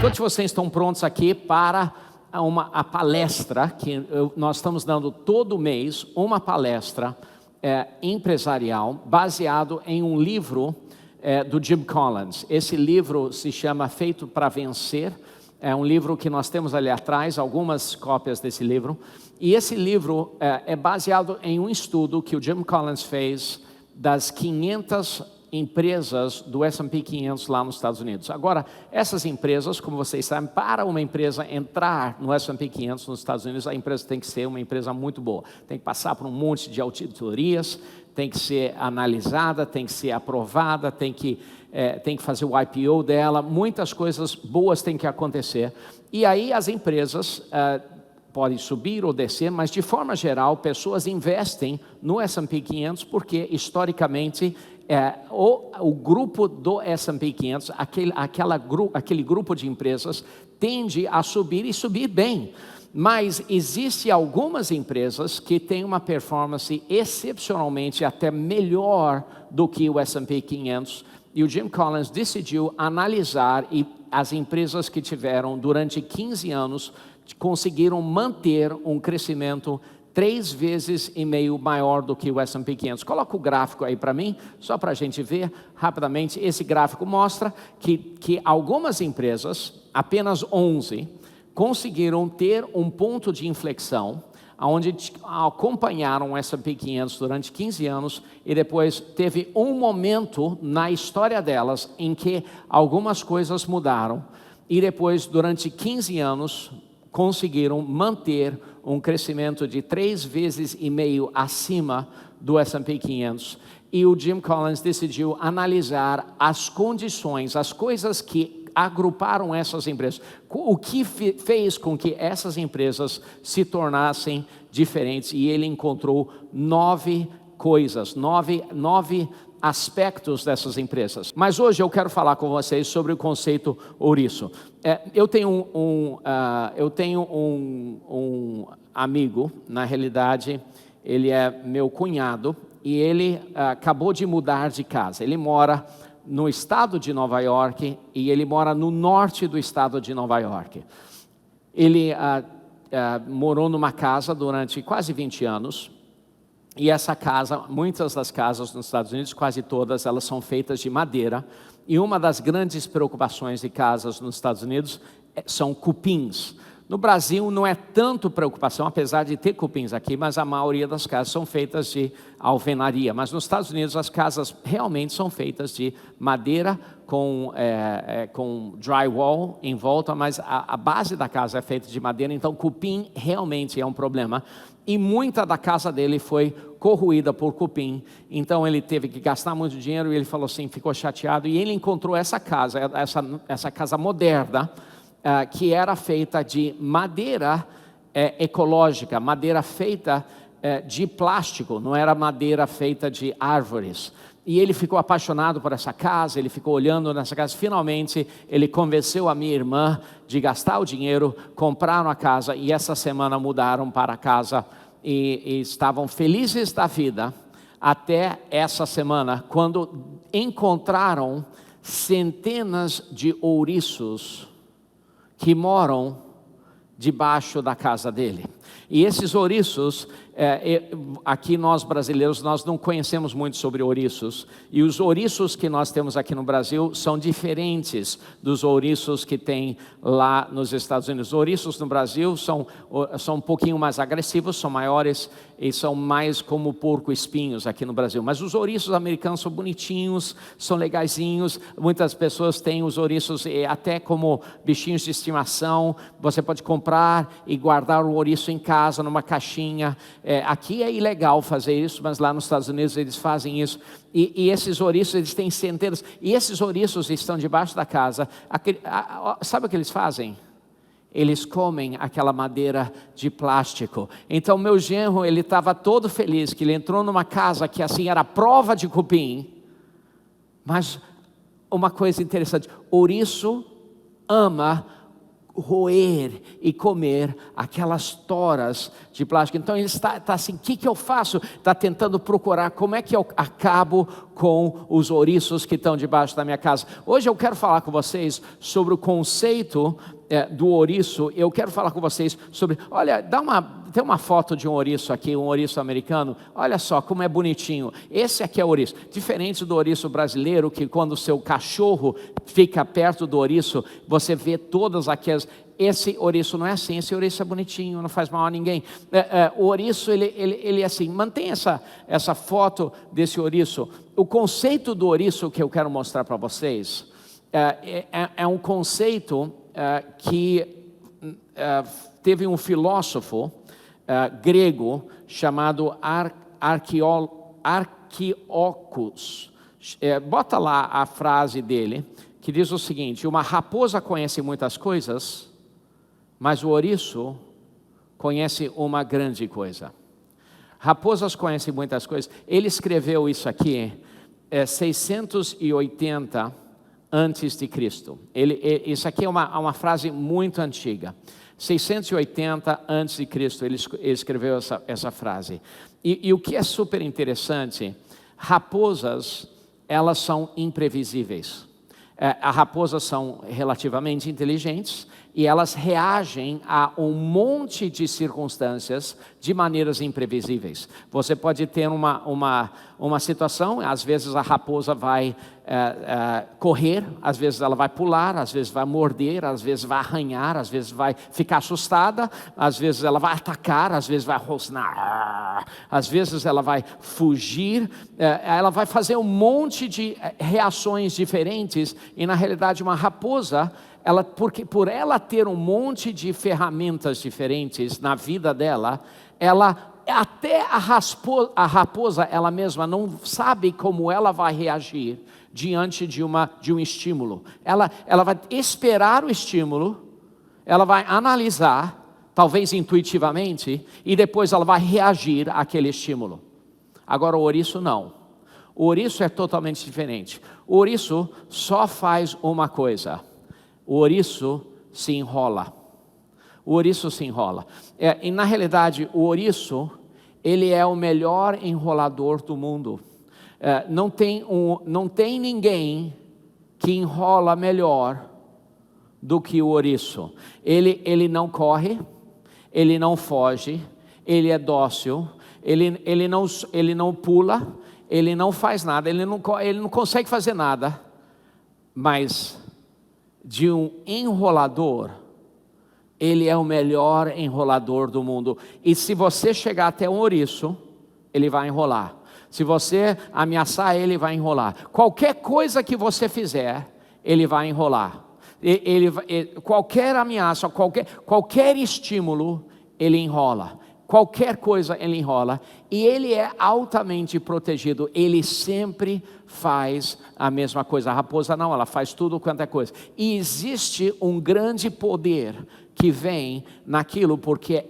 Todos vocês estão prontos aqui para a palestra que nós estamos dando todo mês, uma palestra empresarial baseado em um livro do Jim Collins. Esse livro se chama Feito para Vencer. É um livro que nós temos ali atrás, algumas cópias desse livro. E esse livro é baseado em um estudo que o Jim Collins fez das 500 empresas do S&P 500 lá nos Estados Unidos. Agora, essas empresas, como vocês sabem, para uma empresa entrar no S&P 500 nos Estados Unidos, a empresa tem que ser uma empresa muito boa. Tem que passar por um monte de auditorias, tem que ser analisada, tem que ser aprovada, tem que fazer o IPO dela, muitas coisas boas têm que acontecer. E aí as empresas podem subir ou descer, mas de forma geral, pessoas investem no S&P 500 porque, historicamente, o grupo do S&P 500, aquele grupo de empresas, tende a subir e subir bem. Mas existem algumas empresas que têm uma performance excepcionalmente até melhor do que o S&P 500. E o Jim Collins decidiu analisar as empresas que tiveram durante 15 anos, conseguiram manter um crescimento 3,5 vezes maior do que o S&P 500. Coloca o gráfico aí para mim, só para a gente ver rapidamente. Esse gráfico mostra que algumas empresas, apenas 11, conseguiram ter um ponto de inflexão, onde acompanharam o S&P 500 durante 15 anos, e depois teve um momento na história delas em que algumas coisas mudaram, e depois, durante 15 anos, conseguiram manter um crescimento de 3,5 vezes acima do S&P 500. E o Jim Collins decidiu analisar as condições, as coisas que agruparam essas empresas. O que fez com que essas empresas se tornassem diferentes. E ele encontrou 9 coisas, 9 aspectos dessas empresas. Mas hoje eu quero falar com vocês sobre o conceito ouriço. Eu tenho um amigo, na realidade, ele é meu cunhado, e ele acabou de mudar de casa. Ele mora no estado de Nova York, e ele mora no norte do estado de Nova York. Ele morou numa casa durante quase 20 anos, e essa casa, muitas das casas nos Estados Unidos, quase todas, elas são feitas de madeira, e uma das grandes preocupações de casas nos Estados Unidos são cupins. No Brasil não é tanto preocupação, apesar de ter cupins aqui, mas a maioria das casas são feitas de alvenaria. Mas nos Estados Unidos as casas realmente são feitas de madeira com drywall em volta, mas a base da casa é feita de madeira, então cupim realmente é um problema. E muita da casa dele foi corroída por cupim, então ele teve que gastar muito dinheiro, e ele falou assim, ficou chateado, e ele encontrou essa casa moderna, que era feita de madeira ecológica, madeira feita de plástico, não era madeira feita de árvores. E ele ficou apaixonado por essa casa, ele ficou olhando nessa casa. Finalmente, ele convenceu a minha irmã de gastar o dinheiro, compraram a casa, e essa semana mudaram para a casa e estavam felizes da vida até essa semana, quando encontraram centenas de ouriços que moram debaixo da casa dele. E esses ouriços, aqui nós brasileiros, nós não conhecemos muito sobre ouriços. E os ouriços que nós temos aqui no Brasil são diferentes dos ouriços que tem lá nos Estados Unidos. Os ouriços no Brasil são um pouquinho mais agressivos, são maiores e são mais como porco-espinhos aqui no Brasil. Mas os ouriços americanos são bonitinhos, são legaisinhos. Muitas pessoas têm os ouriços até como bichinhos de estimação. Você pode comprar e guardar o ouriço em casa, numa caixinha. Aqui é ilegal fazer isso, mas lá nos Estados Unidos eles fazem isso. E esses ouriços, eles têm centenas. E esses ouriços estão debaixo da casa. Sabe o que eles fazem? Eles comem aquela madeira de plástico. Então meu genro, ele estava todo feliz que ele entrou numa casa que assim era prova de cupim. Mas uma coisa interessante, ouriço ama roer e comer aquelas toras de plástico. Então ele está assim, o que eu faço? Está tentando procurar como é que eu acabo com os ouriços que estão debaixo da minha casa. Hoje eu quero falar com vocês sobre o conceito do ouriço. Eu quero falar com vocês sobre, olha, tem uma foto de um ouriço aqui, um ouriço americano. Olha só como é bonitinho. Esse aqui é o ouriço. Diferente do ouriço brasileiro, que quando o seu cachorro fica perto do ouriço, você vê todas aquelas. Esse ouriço não é assim. Esse ouriço é bonitinho, não faz mal a ninguém. O ouriço, ele é assim. Mantém essa foto desse ouriço. O conceito do ouriço que eu quero mostrar para vocês é um conceito que teve um filósofo grego chamado Arquiocos. Bota lá a frase dele, que diz o seguinte: uma raposa conhece muitas coisas, mas o ouriço conhece uma grande coisa. Raposas conhecem muitas coisas. Ele escreveu isso aqui 680 antes de Cristo. Isso aqui é uma frase muito antiga. 680 antes de Cristo ele escreveu essa frase. E o que é super interessante, raposas, elas são imprevisíveis. As raposas são relativamente inteligentes e elas reagem a um monte de circunstâncias de maneiras imprevisíveis. Você pode ter uma situação, às vezes a raposa vai correr, às vezes ela vai pular, às vezes vai morder, às vezes vai arranhar, às vezes vai ficar assustada, às vezes ela vai atacar, às vezes vai rosnar, às vezes ela vai fugir, ela vai fazer um monte de reações diferentes. E na realidade uma raposa, porque por ela ter um monte de ferramentas diferentes na vida dela, até a raposa ela mesma não sabe como ela vai reagir diante de um estímulo. Ela vai esperar o estímulo, ela vai analisar, talvez intuitivamente, e depois ela vai reagir àquele estímulo. Agora o ouriço não. O ouriço é totalmente diferente. O ouriço só faz uma coisa: o ouriço se enrola. O ouriço se enrola. E na realidade, o ouriço, ele é o melhor enrolador do mundo. Não tem ninguém que enrola melhor do que o ouriço. Ele não corre, ele não foge, ele é dócil, ele não pula, ele não faz nada, ele não consegue fazer nada, mas de um enrolador, ele é o melhor enrolador do mundo. E se você chegar até um ouriço, ele vai enrolar. Se você ameaçar ele, vai enrolar. Qualquer coisa que você fizer, ele vai enrolar. Qualquer ameaça, qualquer estímulo, ele enrola. Qualquer coisa ele enrola. E ele é altamente protegido. Ele sempre faz a mesma coisa. A raposa não, ela faz tudo quanto é coisa. E existe um grande poder que vem naquilo, porque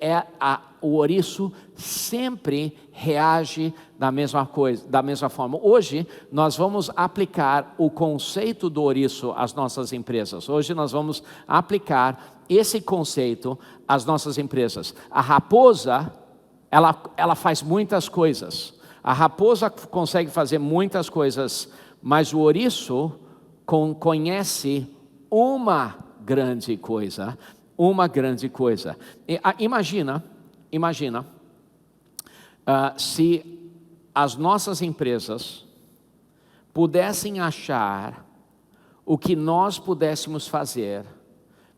o ouriço sempre reage da mesma coisa, da mesma forma. Hoje nós vamos aplicar o conceito do ouriço às nossas empresas. Hoje nós vamos aplicar esse conceito às nossas empresas. A raposa, ela faz muitas coisas. A raposa consegue fazer muitas coisas, mas o ouriço conhece uma grande coisa. Uma grande coisa. Imagina se as nossas empresas pudessem achar o que nós pudéssemos fazer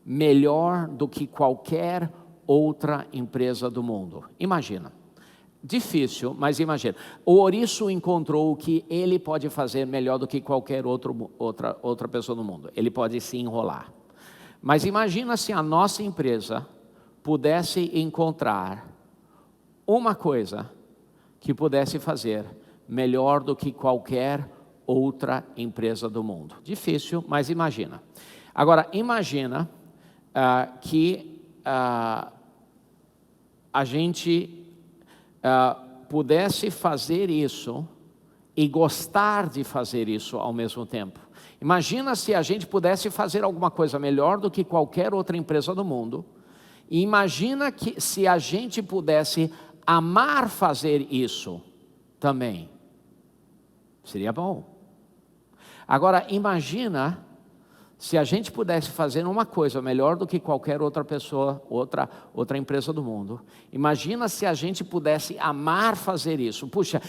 melhor do que qualquer outra empresa do mundo. Imagina. Difícil, mas imagina. O ouriço encontrou o que ele pode fazer melhor do que qualquer outra pessoa do mundo. Ele pode se enrolar. Mas imagina se a nossa empresa pudesse encontrar uma coisa que pudesse fazer melhor do que qualquer outra empresa do mundo. Difícil, mas imagina. Agora, imagina que a gente pudesse fazer isso e gostar de fazer isso ao mesmo tempo. Imagina se a gente pudesse fazer alguma coisa melhor do que qualquer outra empresa do mundo. E imagina que se a gente pudesse amar fazer isso também. Seria bom. Agora, imagina se a gente pudesse fazer uma coisa melhor do que qualquer outra pessoa, outra empresa do mundo. Imagina se a gente pudesse amar fazer isso. Puxa,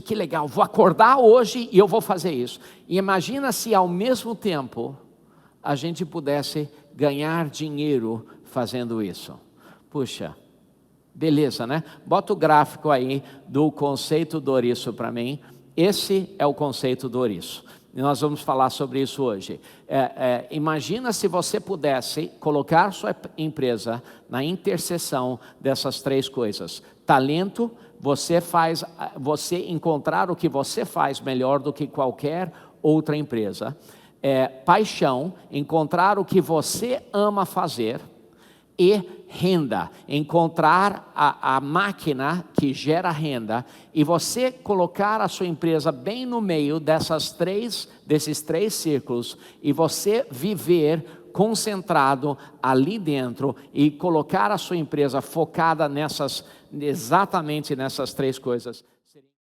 que legal, vou acordar hoje e eu vou fazer isso. E imagina se ao mesmo tempo a gente pudesse ganhar dinheiro fazendo isso. Puxa, beleza, né? Bota o gráfico aí do conceito do ouriço para mim. Esse é o conceito do ouriço. E nós vamos falar sobre isso hoje. Imagina se você pudesse colocar sua empresa na interseção dessas três coisas. Talento, você encontrar o que você faz melhor do que qualquer outra empresa. Paixão, encontrar o que você ama fazer. E renda, encontrar a máquina que gera renda e você colocar a sua empresa bem no meio desses três círculos e você viver concentrado ali dentro e colocar a sua empresa focada exatamente nessas três coisas.